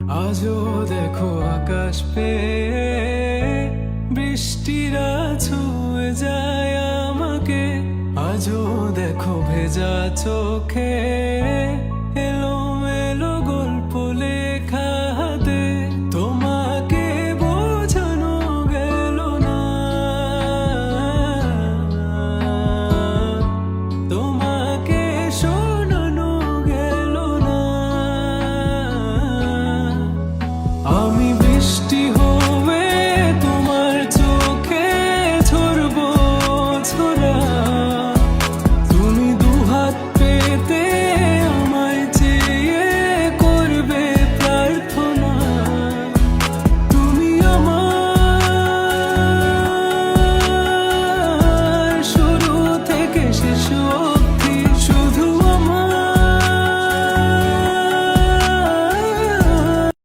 আজও দেখো আকাশ পেয়ে বৃষ্টিরা ছুঁয়ে যায় আমাকে। আজও দেখো ভেজা চোখে